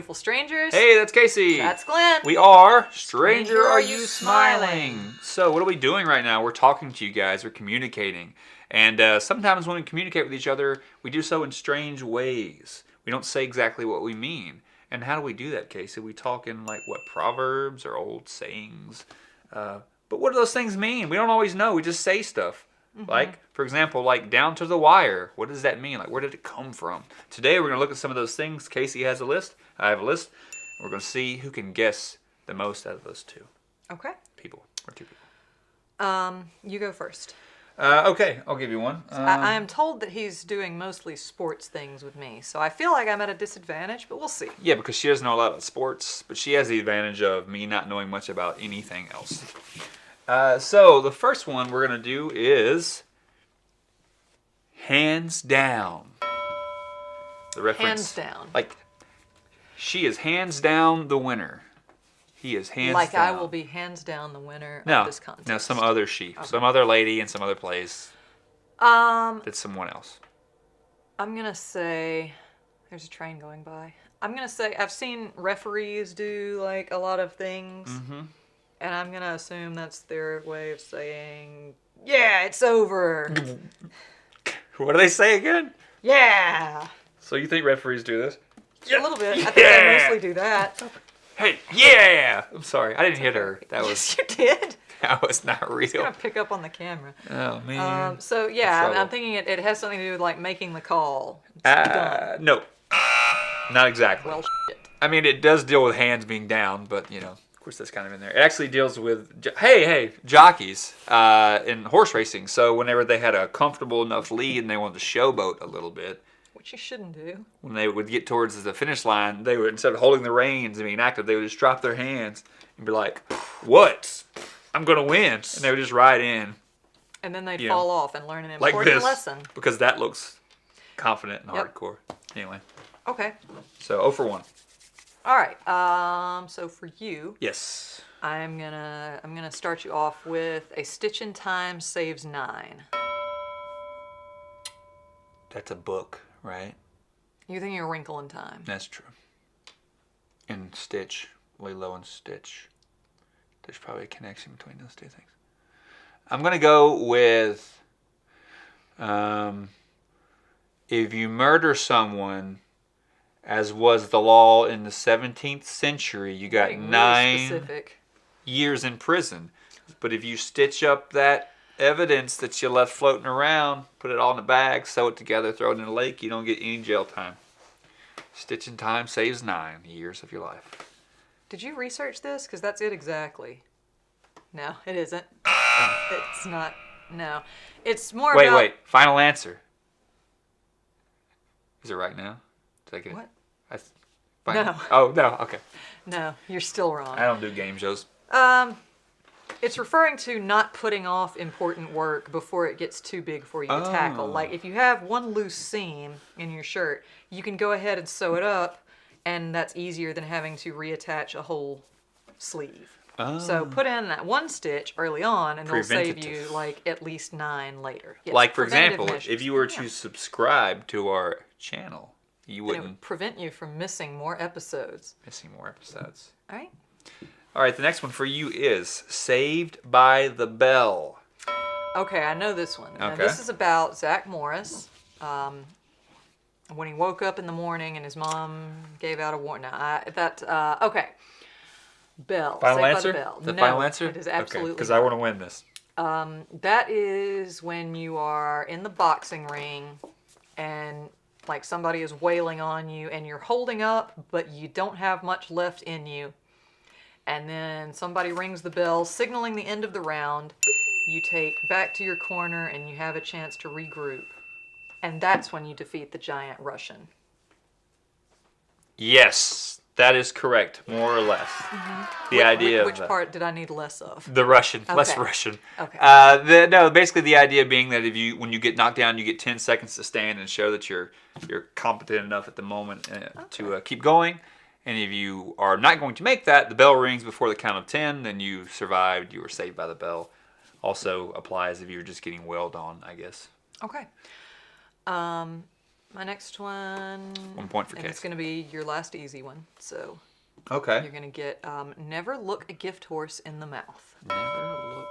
beautiful strangers. Hey, that's Casey. That's Glenn. We are Stranger Are You Smiling? So what are we doing right now? We're talking to you guys. We're communicating. And sometimes when we communicate with each other, we do so in strange ways. We don't say exactly what we mean. And how do we do that, Casey? We talk in like what, proverbs or old sayings? But what do those things mean? We don't always know. We just say stuff. Mm-hmm. Like, for example, like down to the wire. What does that mean? Like, where did it come from? Today we're going to look at some of those things. Casey has a list. I have a list. We're going to see who can guess the most out of those two. Okay. People. Or two people. You go first. Okay, I'll give you one. I am told that he's doing mostly sports things with me, so I feel like I'm at a disadvantage, but we'll see. Yeah, because she doesn't know a lot about sports, but she has the advantage of me not knowing much about anything else. So the first one we're going to do is hands down. The reference. Hands down. Like, she is hands down the winner. He is hands like down. I will be hands down the winner of this contest. No, some other sheep. Okay. Some other lady in some other place. That's someone else. I'm going to say, there's a train going by. I'm going to say, I've seen referees do like a lot of things. Mm-hmm. And I'm going to assume that's their way of saying, yeah, it's over. What do they say again? Yeah. So you think referees do this? A little bit. I think they mostly do that. Hey, yeah! I'm sorry, I didn't hit her. That was. Yes, you did. That was not real. It's gonna pick up on the camera. Oh man. So yeah, I'm thinking it has something to do with like making the call. No, not exactly. Well, shit. I mean, it does deal with hands being down, but you know, of course, that's kind of in there. It actually deals with jockeys in horse racing. So whenever they had a comfortable enough lead and they wanted to showboat a little bit. Which you shouldn't do. When they would get towards the finish line, they would, instead of holding the reins and being active, they would just drop their hands and be like, "What? I'm gonna win!" And they would just ride in. And then they'd fall off and learn an like important this, lesson. because that looks confident and hardcore. Anyway. Okay. So 0 for 1. All right. So for you. Yes. I'm gonna start you off with a stitch in time saves 9. That's a book. Right? You think you're a Wrinkle in Time. That's true. And Stitch, Lilo and Stitch. There's probably a connection between those two things. I'm going to go with if you murder someone, as was the law in the 17th century, you got Really 9 specific. years in prison. But if you stitch up that evidence that you left floating around, put it all in a bag, sew it together, throw it in a lake, you don't get any jail time. Stitch in time saves 9 years of your life. Did you research this? Because that's it exactly. No, it isn't. It's not. No. It's more about... Wait. Final answer. Is it right now? Did I get what? it? No. Oh, no. Okay. No, you're still wrong. I don't do game shows. It's referring to not putting off important work before it gets too big for you to tackle. Like if you have one loose seam in your shirt, you can go ahead and sew it up, and that's easier than having to reattach a whole sleeve. Oh. So put in that one stitch early on, and it'll save you like at least 9 later. Yes, like for example, if you were to subscribe to our channel, you wouldn't. It would prevent you from missing more episodes. All right. All right, the next one for you is Saved by the Bell. Okay, I know this one. Okay. Now, this is about Zach Morris. When he woke up in the morning and his mom gave out a warning. Okay. Bell. Final Saved answer? By the Bell. The no, final answer? It is absolutely because I want to win this. That is when you are in the boxing ring and like somebody is wailing on you and you're holding up, but you don't have much left in you. And then somebody rings the bell, signaling the end of the round. You take back to your corner and you have a chance to regroup. And that's when you defeat the giant Russian. Yes, that is correct, more or less. Mm-hmm. The idea Which part did I need less of? The Russian, okay. Less Russian. Okay. Basically the idea being that when you get knocked down, you get 10 seconds to stand and show that you're competent enough at the moment to keep going. And if you are not going to make that, the bell rings before the count of 10, then you survived, you were saved by the bell. Also applies if you're just getting wailed on, I guess. Okay. my next one. 1 point for And Casey. it's going to be your last easy one. So Okay. you're going to get never look a gift horse in the mouth. Never look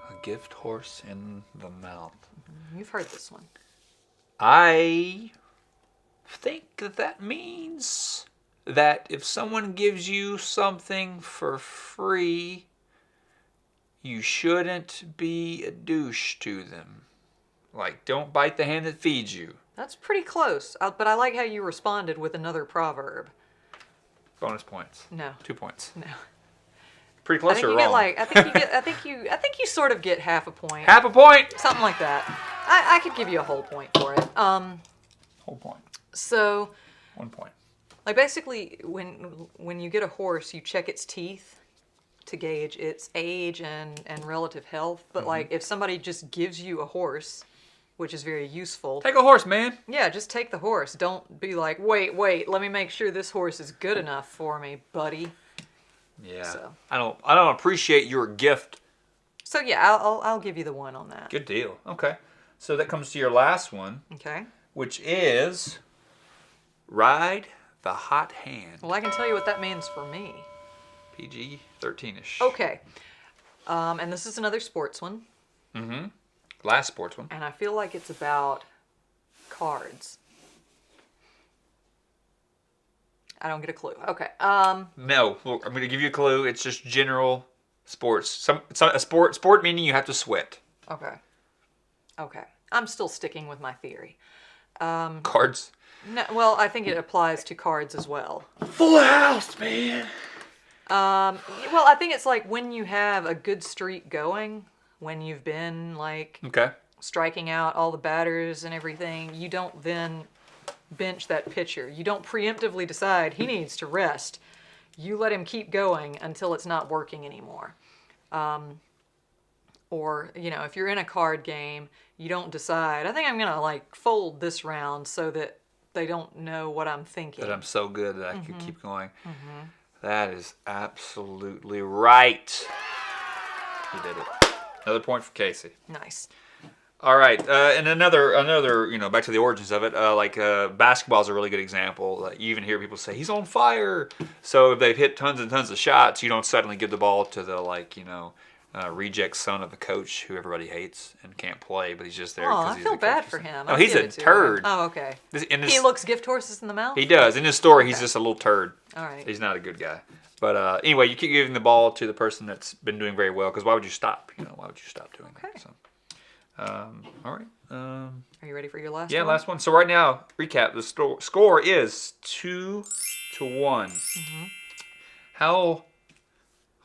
a gift horse in the mouth. You've heard this one. I think that means that if someone gives you something for free, you shouldn't be a douche to them. Like, don't bite the hand that feeds you. That's pretty close, but I like how you responded with another proverb. Bonus points. No. 2 points. No. Pretty I close think or you wrong? get like I think you sort of get half a point. Half a point. Something like that. I could give you a whole point for it. Whole point. So 1 point. like basically when you get a horse, you check its teeth to gauge its age and relative health. But like if somebody just gives you a horse, which is very useful. Take a horse, man. Yeah, just take the horse. Don't be like, wait, let me make sure this horse is good enough for me, buddy. Yeah. So. I don't appreciate your gift. So yeah, I'll give you the one on that. Good deal. Okay. So that comes to your last one, Okay. which is ride the hot hand. Well, I can tell you what that means for me. PG 13ish. Okay. And this is another sports one, Mm-hmm. Last sports one. and I feel like it's about cards. I don't get a clue. Okay. No, well, I'm going to give you a clue. It's just general sports. It's a sport meaning you have to sweat. Okay. I'm still sticking with my theory. Cards. No, well, I think it applies to cards as well. Full house, man. Well, I think it's like when you have a good streak going, when you've been like Okay. striking out all the batters and everything, you don't then bench that pitcher. You don't preemptively decide he needs to rest. You let him keep going until it's not working anymore. Or, if you're in a card game, you don't decide, I think I'm going to like fold this round so that they don't know what I'm thinking. That I'm so good that I can keep going. That is absolutely right. You did it. Another point for Casey. Nice. All right, and another, back to the origins of it. Basketball is a really good example. You even hear people say he's on fire. So if they've hit tons and tons of shots, you don't suddenly give the ball to the reject son of a coach who everybody hates and can't play, but he's just there. Oh, because I he's feel the bad coach. for him. No, I'll he's give a it to him. turd. Oh, okay. He looks gift horses in the mouth? He does. In his story, he's Okay. just a little turd. All right. He's not a good guy. But anyway, you keep giving the ball to the person that's been doing very well, because why would you stop? Why would you stop doing that? Okay. So, all right. Are you ready for your last Yeah, one? last one. So right now, recap, the score is 2-1. How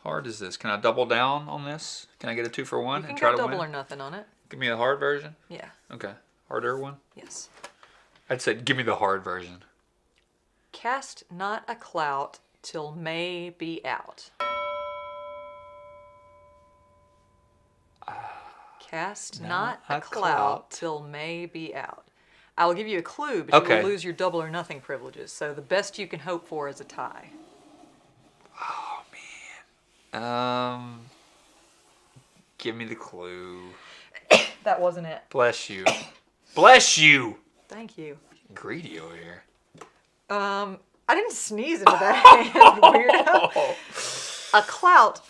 hard is this? Can I double down on this? Can I get a 2 for 1 You can and try go to double win? or nothing on it. Give me the hard version? Yeah. Okay. Harder one? Yes. I'd say give me the hard version. Cast not a clout till May be out. Cast not a clout till May be out. I will give you a clue, but you Okay. will lose your double or nothing privileges. So the best you can hope for is a tie. Give me the clue. That wasn't it. Bless you. Bless you. Thank you. Greedy over here. I didn't sneeze into that hand, weirdo. A clout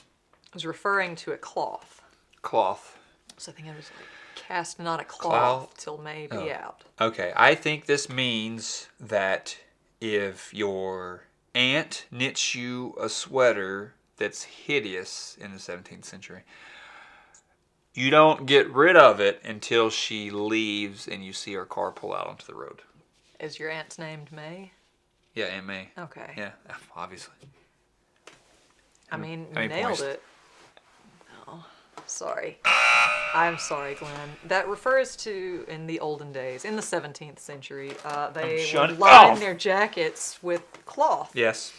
was referring to a cloth. Cloth. So I think it was like, cast not a Cloth? cloth till May be out. Okay, I think this means that if your aunt knits you a sweater that's hideous in the 17th century, you don't get rid of it until she leaves and you see her car pull out onto the road. Is your aunt's named May? Yeah, Aunt May. Okay. Yeah, obviously. I mean, how many nailed points? it. Oh, sorry. I'm sorry, Glenn. That refers to in the olden days, in the 17th century, they shut would it line off. their jackets with cloth Yes.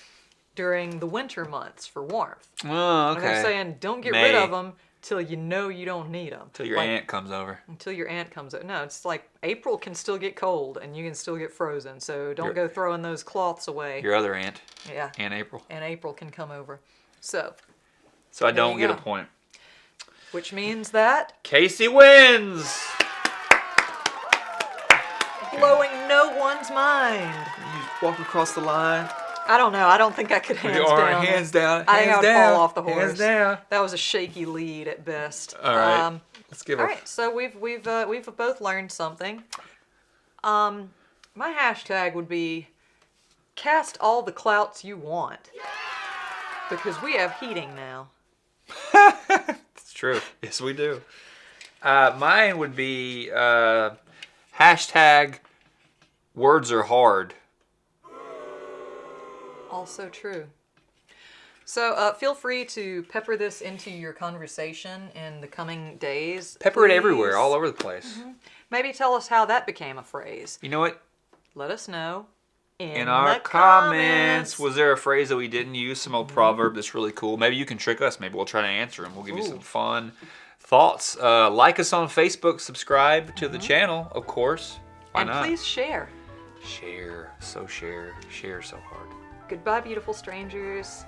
during the winter months for warmth. Oh, And they're okay. saying, don't get May. rid of them till you know you don't need them. Till your aunt comes over. Until your aunt comes up. No, it's like April can still get cold and you can still get frozen. So don't go throwing those cloths away. Your other aunt. Yeah. Aunt April. And April can come over. So, So I There don't you get a go. point. which means that Casey wins! blowing no one's mind. You just walk across the line. I don't know. I don't think I could With your arm, hands down. I think I would down, fall off the horse. Hands down. That was a shaky lead at best. All right. Let's give All a... right. So we've both learned something. My hashtag would be cast all the clouts you want. Because we have heating now. It's true. Yes, we do. Mine would be hashtag words are hard. Also true. So feel free to pepper this into your conversation in the coming days. Pepper it please. everywhere, all over the place. Maybe tell us how that became a phrase. You know what? Let us know In our comments. Was there a phrase that we didn't use? Some old proverb that's really cool. Maybe you can trick us. Maybe we'll try to answer them. We'll give you some fun thoughts. Like us on Facebook. Subscribe to the channel, of course. Why not? And please share. Share. So hard. Goodbye, beautiful strangers.